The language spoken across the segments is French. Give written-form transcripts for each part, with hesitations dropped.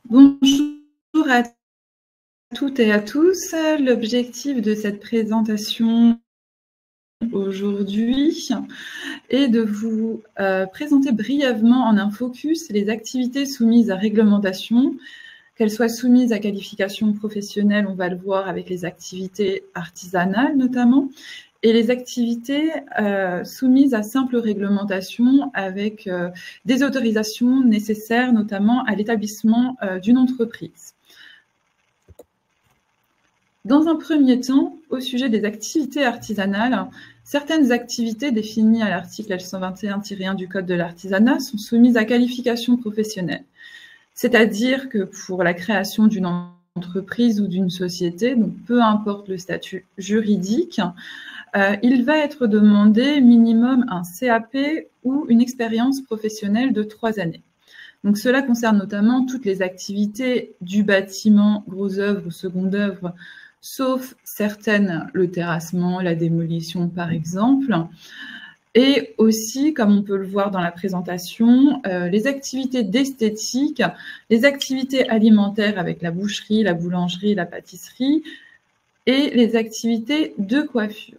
Bonjour à toutes et à tous. L'objectif de cette présentation aujourd'hui est de vous présenter brièvement en un focus les activités soumises à réglementation, qu'elles soient soumises à qualification professionnelle, on va le voir avec les activités artisanales notamment, et les activités soumises à simple réglementation avec des autorisations nécessaires notamment à l'établissement d'une entreprise. Dans un premier temps, au sujet des activités artisanales, certaines activités définies à l'article L121-1 du Code de l'artisanat sont soumises à qualification professionnelle. C'est-à-dire que pour la création d'une entreprise ou d'une société, donc peu importe le statut juridique, il va être demandé minimum un CAP ou une expérience professionnelle de 3 années. Donc cela concerne notamment toutes les activités du bâtiment, gros œuvre ou seconde œuvre, sauf certaines, le terrassement, la démolition par exemple. Et aussi, comme on peut le voir dans la présentation, les activités d'esthétique, les activités alimentaires avec la boucherie, la boulangerie, la pâtisserie, et les activités de coiffure.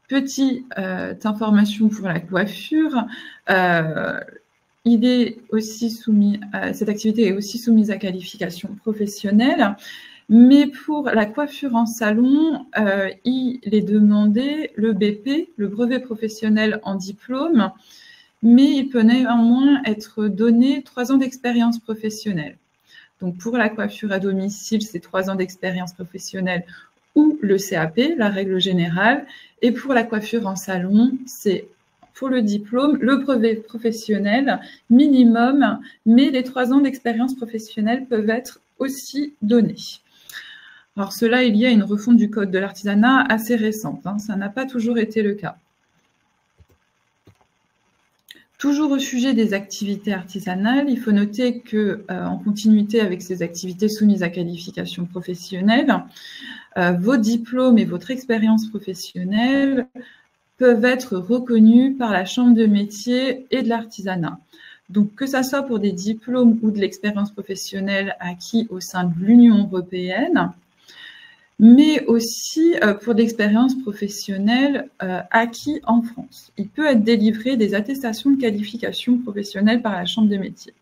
Petite information pour la coiffure, il est aussi soumis cette activité est aussi soumise à qualification professionnelle, mais pour la coiffure en salon, il est demandé le BP, le brevet professionnel en diplôme, mais il peut néanmoins être donné 3 ans d'expérience professionnelle. Donc pour la coiffure à domicile, c'est 3 ans d'expérience professionnelle ou le CAP, la règle générale, et pour la coiffure en salon, c'est pour le diplôme, le brevet professionnel minimum, mais les 3 ans d'expérience professionnelle peuvent être aussi donnés. Alors cela, il y a une refonte du Code de l'artisanat assez récente, ça n'a pas toujours été le cas. Toujours au sujet des activités artisanales, il faut noter qu'en continuité avec ces activités soumises à qualification professionnelle, vos diplômes et votre expérience professionnelle peuvent être reconnus par la Chambre de métier et de l'artisanat. Donc, que ça soit pour des diplômes ou de l'expérience professionnelle acquis au sein de l'Union européenne, mais aussi pour l'expérience professionnelle acquis en France. Il peut être délivré des attestations de qualification professionnelle par la Chambre des métiers.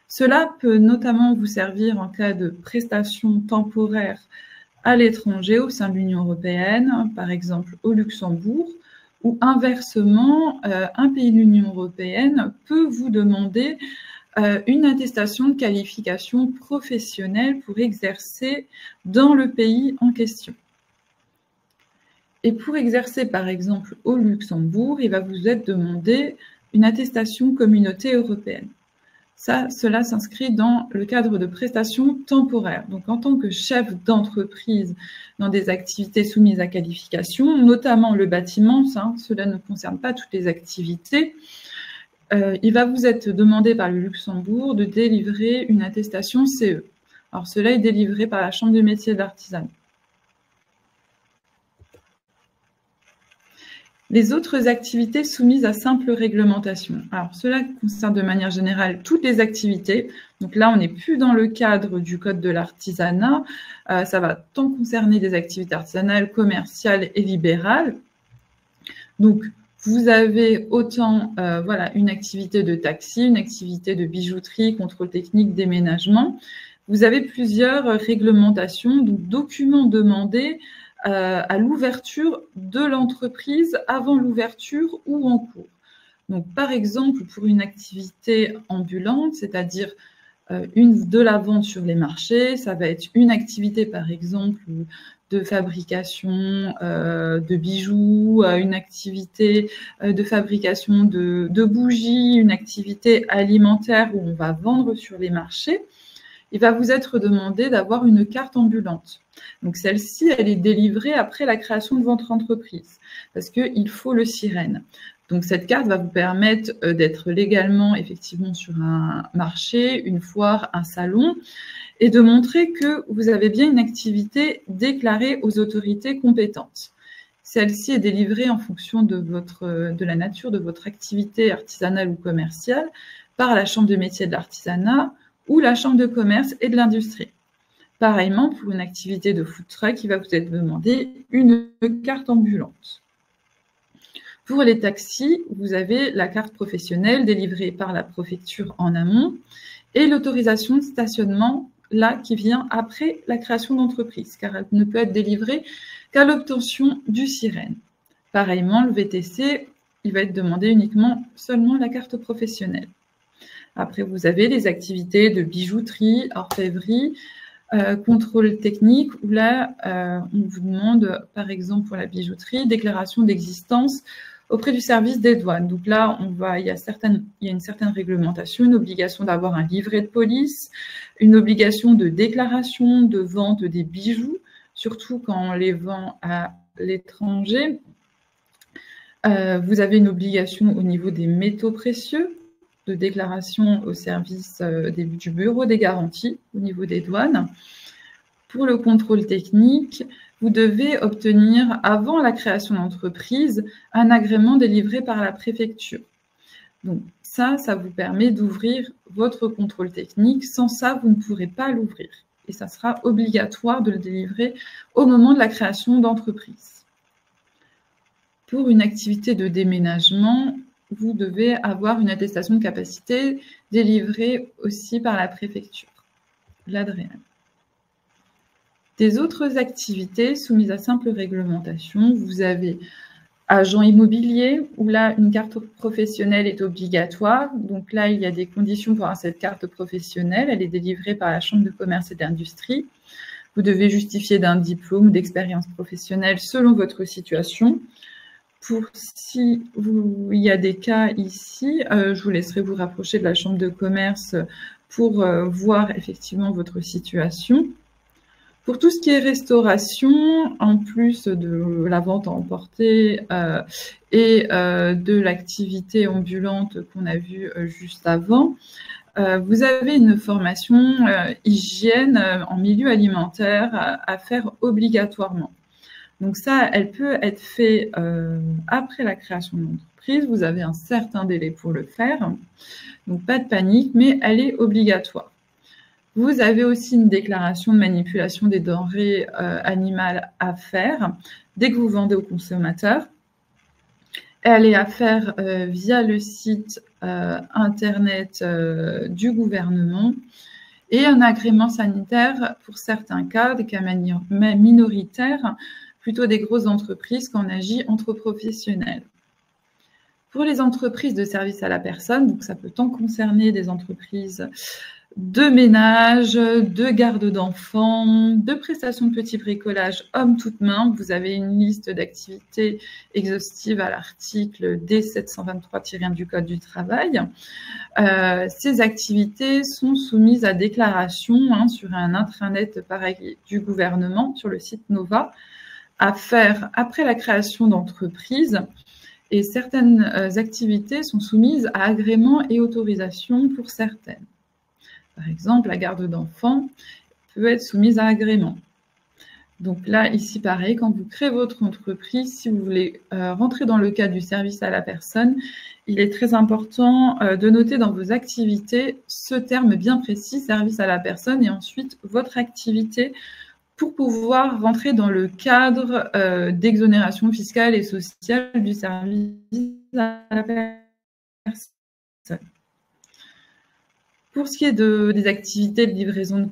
Cela peut notamment vous servir en cas de prestations temporaires à l'étranger au sein de l'Union européenne, par exemple au Luxembourg, ou inversement, un pays de l'Union européenne peut vous demander une attestation de qualification professionnelle pour exercer dans le pays en question. Et pour exercer, par exemple, au Luxembourg, il va vous être demandé une attestation communauté européenne. Cela s'inscrit dans le cadre de prestations temporaires. Donc, en tant que chef d'entreprise dans des activités soumises à qualification, notamment le bâtiment, cela ne concerne pas toutes les activités, il va vous être demandé par le Luxembourg de délivrer une attestation CE. Alors, cela est délivré par la Chambre des métiers de l'artisanat. Les autres activités soumises à simple réglementation. Alors, cela concerne de manière générale toutes les activités. Donc là, on n'est plus dans le cadre du Code de l'artisanat. Ça va tant concerner des activités artisanales, commerciales et libérales. Donc, vous avez autant une activité de taxi, une activité de bijouterie, contrôle technique, déménagement. Vous avez plusieurs réglementations, donc documents demandés à l'ouverture de l'entreprise avant l'ouverture ou en cours. Donc, par exemple, pour une activité ambulante, c'est-à-dire de la vente sur les marchés, ça va être une activité, par exemple, de fabrication de bijoux, une activité de fabrication de bougies, une activité alimentaire où on va vendre sur les marchés. Il va vous être demandé d'avoir une carte ambulante. Donc, celle-ci, elle est délivrée après la création de votre entreprise parce qu'il faut le SIREN. Donc, cette carte va vous permettre d'être légalement, effectivement, sur un marché, une foire, un salon et de montrer que vous avez bien une activité déclarée aux autorités compétentes. Celle-ci est délivrée en fonction de la nature de votre activité artisanale ou commerciale par la Chambre de métiers de l'artisanat ou la chambre de commerce et de l'industrie. Pareillement, pour une activité de food truck, il va vous être demandé une carte ambulante. Pour les taxis, vous avez la carte professionnelle délivrée par la préfecture en amont et l'autorisation de stationnement, là, qui vient après la création d'entreprise, car elle ne peut être délivrée qu'à l'obtention du SIREN. Pareillement, le VTC, il va être demandé uniquement seulement la carte professionnelle. Après, vous avez les activités de bijouterie, orfèvrerie, contrôle technique, où là, on vous demande, par exemple, pour la bijouterie, déclaration d'existence auprès du service des douanes. Donc là, il y a une certaine réglementation, une obligation d'avoir un livret de police, une obligation de déclaration de vente des bijoux, surtout quand on les vend à l'étranger. Vous avez une obligation au niveau des métaux précieux, de déclaration au service du bureau des garanties au niveau des douanes. Pour le contrôle technique, vous devez obtenir, avant la création d'entreprise, un agrément délivré par la préfecture. Donc ça vous permet d'ouvrir votre contrôle technique. Sans ça, vous ne pourrez pas l'ouvrir. Et ça sera obligatoire de le délivrer au moment de la création d'entreprise. Pour une activité de déménagement, vous devez avoir une attestation de capacité délivrée aussi par la préfecture, l'ADREAL. Des autres activités soumises à simple réglementation, vous avez agent immobilier, où là, une carte professionnelle est obligatoire. Donc là, il y a des conditions pour avoir cette carte professionnelle. Elle est délivrée par la Chambre de commerce et d'industrie. Vous devez justifier d'un diplôme ou d'expérience professionnelle selon votre situation. Il y a des cas ici, je vous laisserai vous rapprocher de la Chambre de commerce pour voir effectivement votre situation. Pour tout ce qui est restauration, en plus de la vente à emporter et de l'activité ambulante qu'on a vue juste avant, vous avez une formation hygiène en milieu alimentaire à faire obligatoirement. Donc ça, elle peut être faite après la création de l'entreprise. Vous avez un certain délai pour le faire. Donc pas de panique, mais elle est obligatoire. Vous avez aussi une déclaration de manipulation des denrées animales à faire dès que vous vendez aux consommateurs. Elle est à faire via le site internet du gouvernement et un agrément sanitaire pour certains cas, des cas minoritaires, plutôt des grosses entreprises quand on agit entre professionnels. Pour les entreprises de service à la personne, donc ça peut tant concerner des entreprises de ménage, de garde d'enfants, de prestations de petit bricolage homme toute main. Vous avez une liste d'activités exhaustive à l'article D723-1 du Code du travail. Ces activités sont soumises à déclaration sur un intranet pareil du gouvernement sur le site Nova à faire après la création d'entreprise. Et certaines activités sont soumises à agrément et autorisation pour certaines. Par exemple, la garde d'enfants peut être soumise à agrément. Donc là, ici, pareil, quand vous créez votre entreprise, si vous voulez rentrer dans le cadre du service à la personne, il est très important de noter dans vos activités ce terme bien précis, service à la personne, et ensuite votre activité pour pouvoir rentrer dans le cadre d'exonération fiscale et sociale du service à la personne. Pour ce qui est des activités de livraison de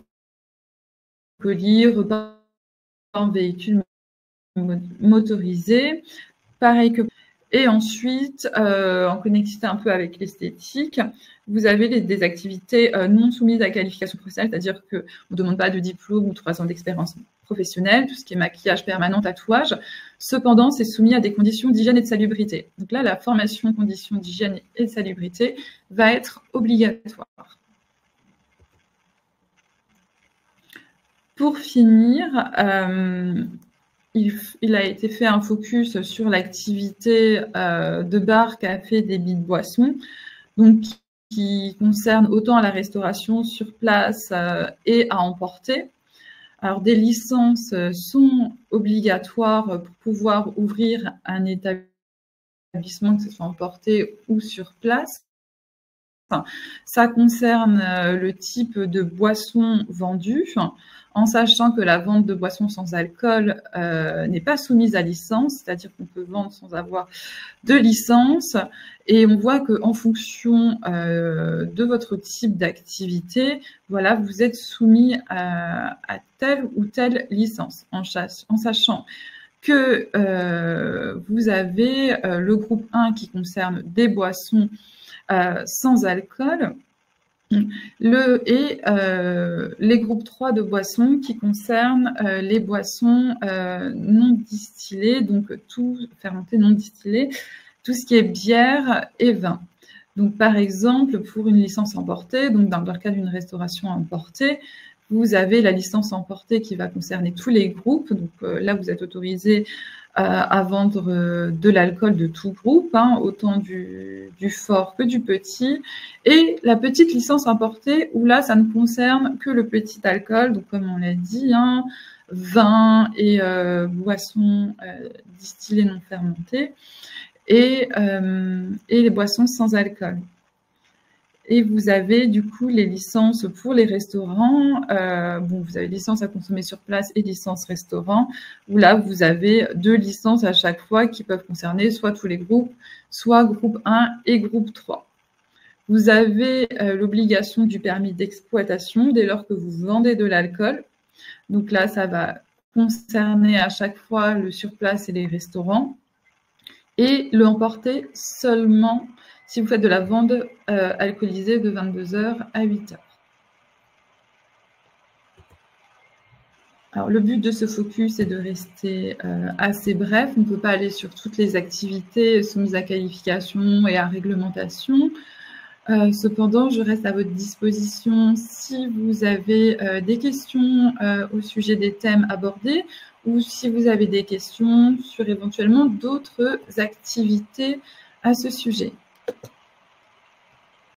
colis, repas en véhicule motorisé, pareil que... Et ensuite, en connectivité un peu avec l'esthétique, vous avez des activités non soumises à qualification professionnelle, c'est-à-dire qu'on ne demande pas de diplôme ou 3 ans d'expérience professionnelle, tout ce qui est maquillage permanent, tatouage. Cependant, c'est soumis à des conditions d'hygiène et de salubrité. Donc là, la formation conditions d'hygiène et de salubrité va être obligatoire. Pour finir, il a été fait un focus sur l'activité de bar, café, débit de boissons, donc qui concerne autant la restauration sur place et à emporter. Alors, des licences sont obligatoires pour pouvoir ouvrir un établissement, que ce soit emporté ou sur place. Ça concerne le type de boisson vendue, en sachant que la vente de boissons sans alcool n'est pas soumise à licence, c'est-à-dire qu'on peut vendre sans avoir de licence. Et on voit qu'en fonction de votre type d'activité, voilà, vous êtes soumis à telle ou telle licence, en sachant que vous avez le groupe 1 qui concerne des boissons sans alcool, les groupes 3 de boissons qui concernent les boissons non distillées, donc tout fermenté non distillé, tout ce qui est bière et vin. Donc par exemple, pour une licence emportée, donc dans le cas d'une restauration emportée, vous avez la licence emportée qui va concerner tous les groupes. Donc là, vous êtes autorisé à vendre de l'alcool de tout groupe, hein, autant du fort que du petit. Et la petite licence importée, où là, ça ne concerne que le petit alcool, donc comme on l'a dit, hein, vin et boissons distillées non fermentées, et les boissons sans alcool. Et vous avez du coup les licences pour les restaurants. Vous avez licence à consommer sur place et licence restaurant, où là, vous avez 2 licences à chaque fois qui peuvent concerner soit tous les groupes, soit groupe 1 et groupe 3. Vous avez l'obligation du permis d'exploitation dès lors que vous vendez de l'alcool. Donc là, ça va concerner à chaque fois le surplace et les restaurants. Et le emporter seulement si vous faites de la vente alcoolisée de 22h à 8h. Alors, le but de ce focus est de rester assez bref. On ne peut pas aller sur toutes les activités soumises à qualification et à réglementation. Cependant, je reste à votre disposition si vous avez des questions au sujet des thèmes abordés ou si vous avez des questions sur éventuellement d'autres activités à ce sujet.